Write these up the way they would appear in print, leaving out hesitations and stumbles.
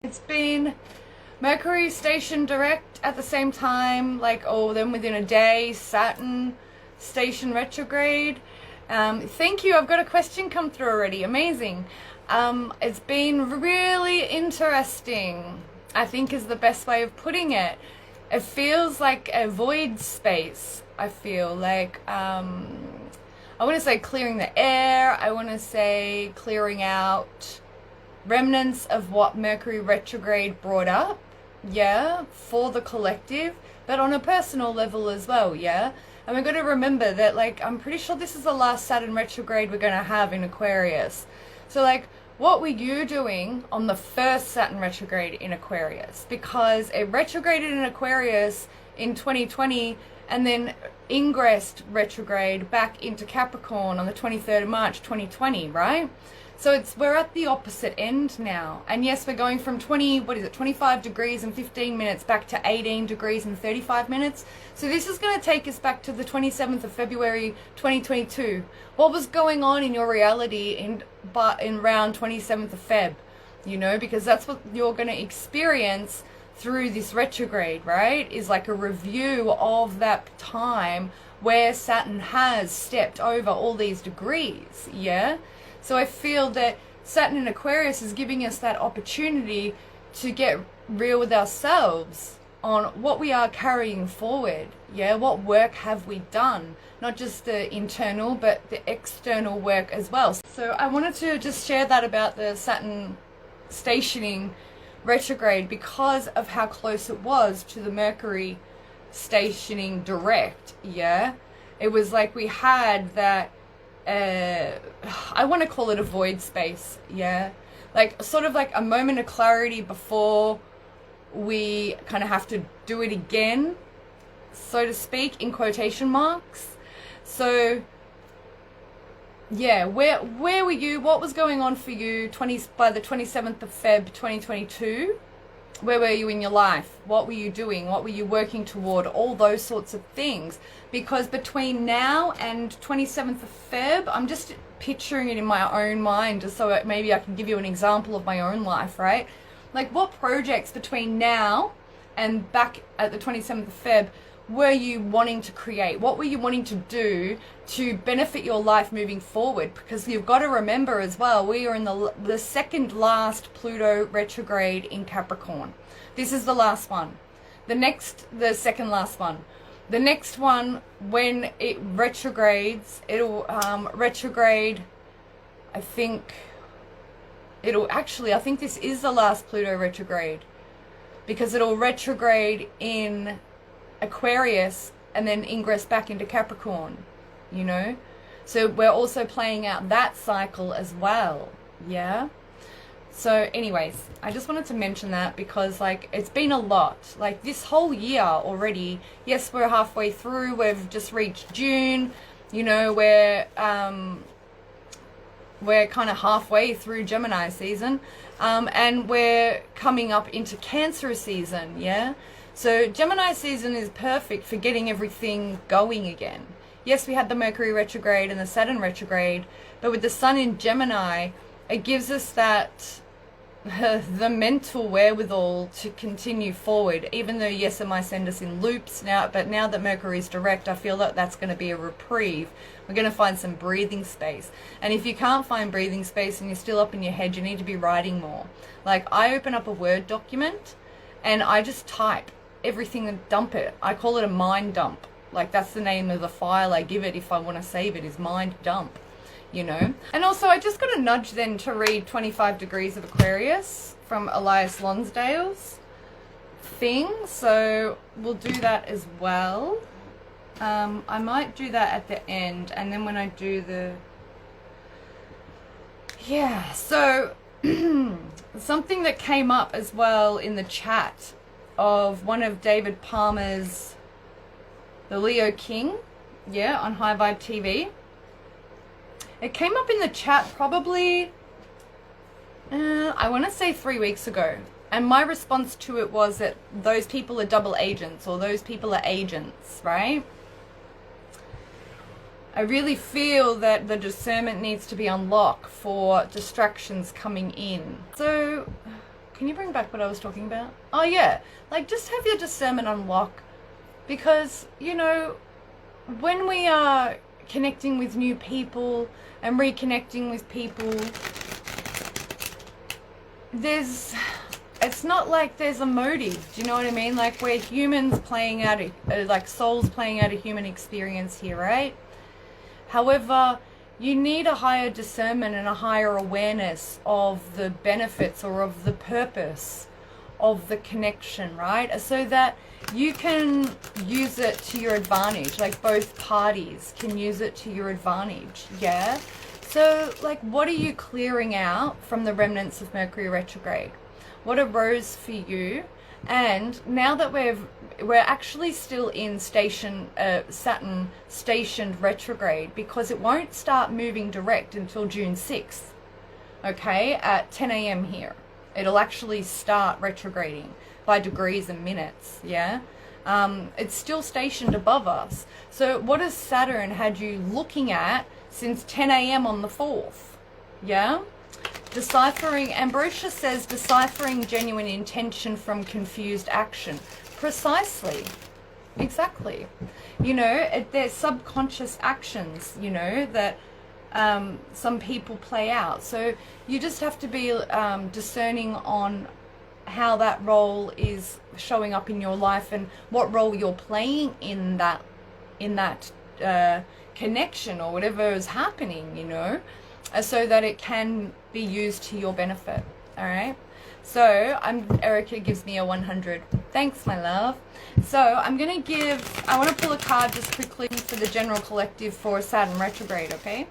It's been Mercury station direct at the same time, like, oh, then within a day, Saturn station retrograde. Thank you, I've got a question come through already, amazing. It's been really interesting, I think is the best way of putting it. It feels like a void space. I feel like, I want to say clearing the air, I want to say clearing out remnants of what Mercury retrograde brought up, yeah, for the collective, but on a personal level as well, yeah. And we're going to remember that, like, I'm pretty sure this is the last Saturn retrograde we're going to have in Aquarius. So, like, what were you doing on the first Saturn retrograde in Aquarius? Because it retrograded in Aquarius in 2020 and then ingressed retrograde back into Capricorn on the 23rd of March 2020, right? So we're at the opposite end now. And yes, we're going from 25 degrees and 15 minutes back to 18 degrees and 35 minutes. So this is going to take us back to the 27th of February 2022. What was going on in your reality in around 27th of Feb? You know, because that's what you're going to experience through this retrograde, right? Is like a review of that time where Saturn has stepped over all these degrees, yeah? So I feel that Saturn in Aquarius is giving us that opportunity to get real with ourselves on what we are carrying forward. Yeah, what work have we done? Not just the internal, but the external work as well. So I wanted to just share that about the Saturn stationing retrograde because of how close it was to the Mercury stationing direct. Yeah, it was like we had that I want to call it a void space, yeah, like sort of like a moment of clarity before we kind of have to do it again, so to speak, in quotation marks. So yeah, where were you? What was going on for you by the 27th of Feb 2022? Where were you in your life? What were you doing? What were you working toward? All those sorts of things. Because between now and 27th of Feb, I'm just picturing it in my own mind, just so maybe I can give you an example of my own life, right? Like, what projects between now and back at the 27th of Feb were you wanting to create? What were you wanting to do to benefit your life moving forward? Because you've got to remember as well, we are in the second last Pluto retrograde in Capricorn. This is the last one. The second last one. The next one, when it retrogrades, it'll retrograde, I think this is the last Pluto retrograde, because it'll retrograde in Aquarius and then ingress back into Capricorn, you know? So we're also playing out that cycle as well, yeah? So anyways, I just wanted to mention that because, like, it's been a lot. Like, this whole year already, yes, we're halfway through, we've just reached June, you know, we're kind of halfway through Gemini season, and we're coming up into Cancer season, yeah? So Gemini season is perfect for getting everything going again. Yes, we had the Mercury retrograde and the Saturn retrograde, but with the Sun in Gemini, it gives us that the mental wherewithal to continue forward, even though, yes, it might send us in loops now, but now that Mercury is direct, I feel that that's going to be a reprieve. We're going to find some breathing space. And if you can't find breathing space and you're still up in your head, you need to be writing more. Like, I open up a Word document and I just type everything and dump it. I call it a mind dump. Like, that's the name of the file I give it if I want to save it, is mind dump, you know. And also, I just got a nudge then to read 25 Degrees of Aquarius from Elias Lonsdale's thing, so we'll do that as well. I might do that at the end, and then when I do the, yeah, so something that came up as well in the chat of one of David Palmer's, the Leo King, yeah, on High Vibe TV. It came up in the chat probably, I want to say 3 weeks ago. And my response to it was that those people are double agents, or those people are agents, right? I really feel that the discernment needs to be unlocked for distractions coming in. So Can you bring back what I was talking about? Oh yeah, like just have your discernment unlock, because you know, when we are connecting with new people and reconnecting with people, it's not like there's a motive, do you know what I mean? Like we're humans playing out like souls playing out a human experience here, right? However, you need a higher discernment and a higher awareness of the benefits or of the purpose of the connection, right? So that you can use it to your advantage, like both parties can use it to your advantage, yeah? So, like, what are you clearing out from the remnants of Mercury retrograde? What arose for you? And now that we're actually still in Saturn stationed retrograde, because it won't start moving direct until June 6th, okay, at 10 a.m. here. It'll actually start retrograding by degrees and minutes, yeah? It's still stationed above us. So what has Saturn had you looking at since 10 a.m. on the 4th, yeah? Deciphering, Ambrosia says, deciphering genuine intention from confused action. Precisely. Exactly. You know, there's subconscious actions, you know, that some people play out. So you just have to be discerning on how that role is showing up in your life and what role you're playing in that connection or whatever is happening, you know, so that it can be used to your benefit. All right. So Erica gives me a 100. Thanks, my love. So I want to pull a card just quickly for the general collective for Saturn retrograde, okay?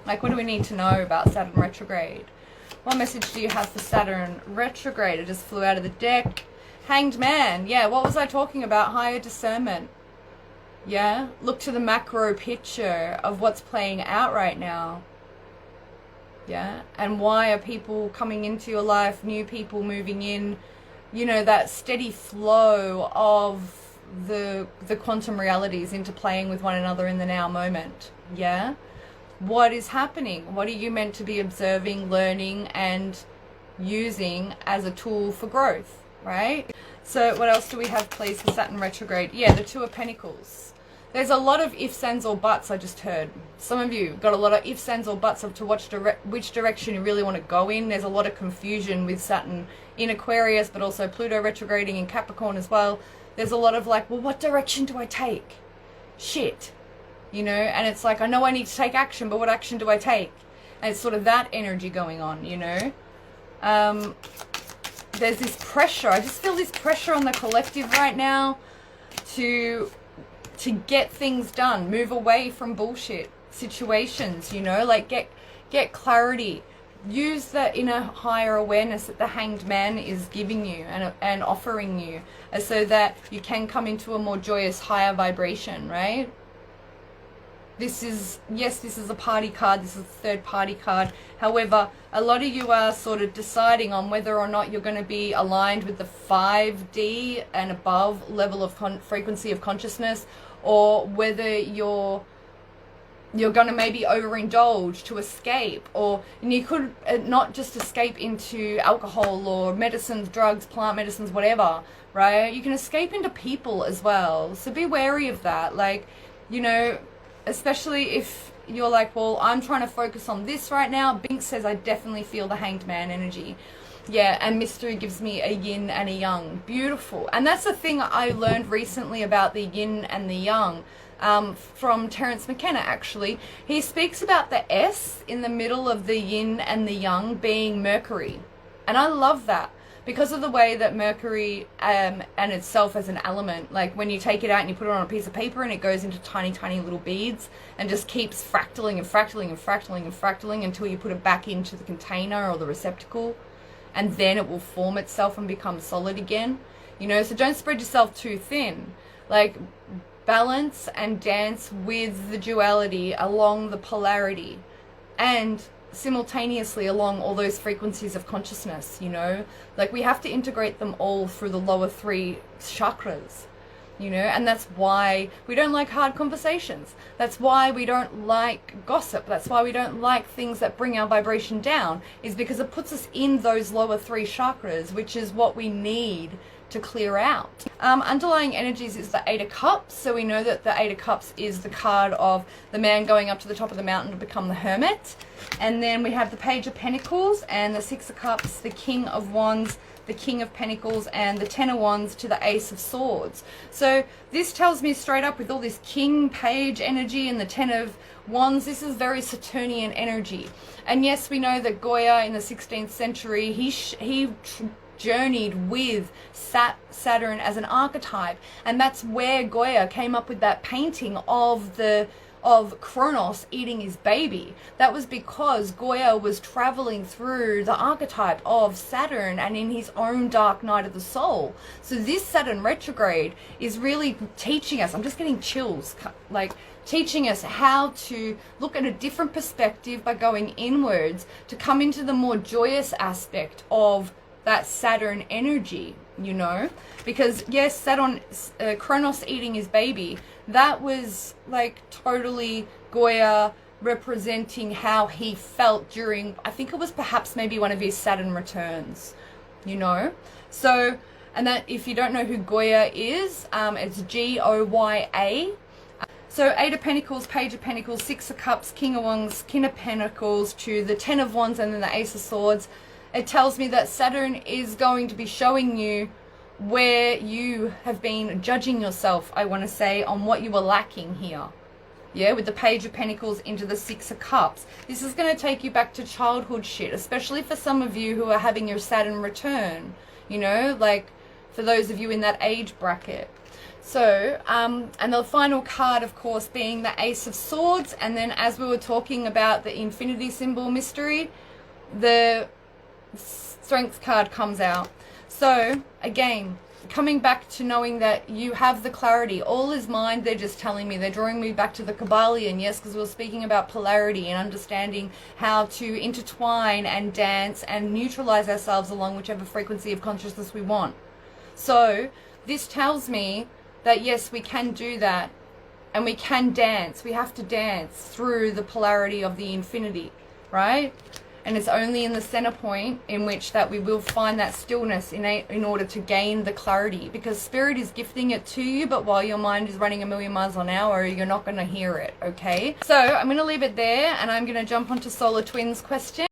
Like, what do we need to know about Saturn retrograde? What message do you have for Saturn retrograde? It just flew out of the deck. Hanged Man. Yeah, what was I talking about? Higher discernment. Yeah, look to the macro picture of what's playing out right now. Yeah, and why are people coming into your life, new people moving in, you know, that steady flow of the quantum realities interplaying with one another in the now moment. Yeah, what is happening? What are you meant to be observing, learning, and using as a tool for growth, right? So what else do we have, please, for Saturn retrograde? Yeah, the Two of Pentacles. There's a lot of ifs, ands, or buts, I just heard. Some of you got a lot of ifs, ands, or buts of to which direction you really want to go in. There's a lot of confusion with Saturn in Aquarius, but also Pluto retrograding in Capricorn as well. There's a lot of like, well, what direction do I take? Shit. You know, and it's like, I know I need to take action, but what action do I take? And it's sort of that energy going on, you know. There's this pressure. I just feel this pressure on the collective right now to get things done, move away from bullshit situations, you know, like get clarity, use that inner higher awareness that the Hanged Man is giving you and offering you, so that you can come into a more joyous, higher vibration, right? This is a party card, this is a third party card. However, a lot of you are sort of deciding on whether or not you're going to be aligned with the 5D and above level of frequency of consciousness, or whether you're going to maybe overindulge to escape, and you could not just escape into alcohol or medicines, drugs, plant medicines, whatever, right? You can escape into people as well. So be wary of that. Like, you know, especially if you're like, well, I'm trying to focus on this right now. Bink says, I definitely feel the Hanged Man energy. Yeah, and Mystery gives me a yin and a yang. Beautiful. And that's the thing I learned recently about the yin and the yang, from Terence McKenna, actually. He speaks about the S in the middle of the yin and the yang being Mercury. And I love that, because of the way that Mercury and itself as an element, like when you take it out and you put it on a piece of paper and it goes into tiny, tiny little beads and just keeps fractaling and fractaling and fractaling and fractaling until you put it back into the container or the receptacle, and then it will form itself and become solid again. You know, so don't spread yourself too thin. Like, balance and dance with the duality along the polarity, and simultaneously along all those frequencies of consciousness, you know. Like, we have to integrate them all through the lower three chakras. you know, and that's why we don't like hard conversations. That's why we don't like gossip. That's why we don't like things that bring our vibration down, is because it puts us in those lower 3 chakras, which is what we need to clear out. Underlying energies is the 8 of Cups. So we know that the 8 of Cups is the card of the man going up to the top of the mountain to become the hermit. And then we have the Page of Pentacles and the 6 of Cups, the King of Wands, the King of Pentacles, and the 10 of Wands to the Ace of Swords. So this tells me straight up, with all this King, Page energy and the 10 of Wands, this is very Saturnian energy. And yes, we know that Goya in the 16th century, he journeyed with Saturn as an archetype, and that's where Goya came up with that painting of Kronos eating his baby. That was because Goya was traveling through the archetype of Saturn and in his own dark night of the soul. So this Saturn retrograde is really teaching us, I'm just getting chills, like teaching us how to look at a different perspective by going inwards, to come into the more joyous aspect of that Saturn energy, you know, because yes, Saturn, Kronos eating his baby, that was like totally Goya representing how he felt during, I think it was perhaps maybe one of his Saturn returns, you know. So, and that, if you don't know who Goya is, it's Goya. So 8 of Pentacles, Page of Pentacles, 6 of Cups, King of Wands, King of Pentacles to the 10 of Wands, and then the Ace of Swords. It tells me that Saturn is going to be showing you where you have been judging yourself, I want to say, on what you were lacking here. Yeah, with the Page of Pentacles into the 6 of Cups. This is going to take you back to childhood shit, especially for some of you who are having your Saturn return. You know, like for those of you in that age bracket. So, and the final card, of course, being the Ace of Swords. And then as we were talking about the infinity symbol mystery, the Strength card comes out. So again, coming back to knowing that you have the clarity. All is mind, they're just telling me. They're drawing me back to the Kabbalion, yes, because we were speaking about polarity and understanding how to intertwine and dance and neutralize ourselves along whichever frequency of consciousness we want. So this tells me that yes, we can do that, and we can dance. We have to dance through the polarity of the infinity, right? And it's only in the center point in which that we will find that stillness in order to gain the clarity, because Spirit is gifting it to you, but while your mind is running a million miles an hour, you're not going to hear it, okay? So I'm going to leave it there, and I'm going to jump onto Solar Twins question.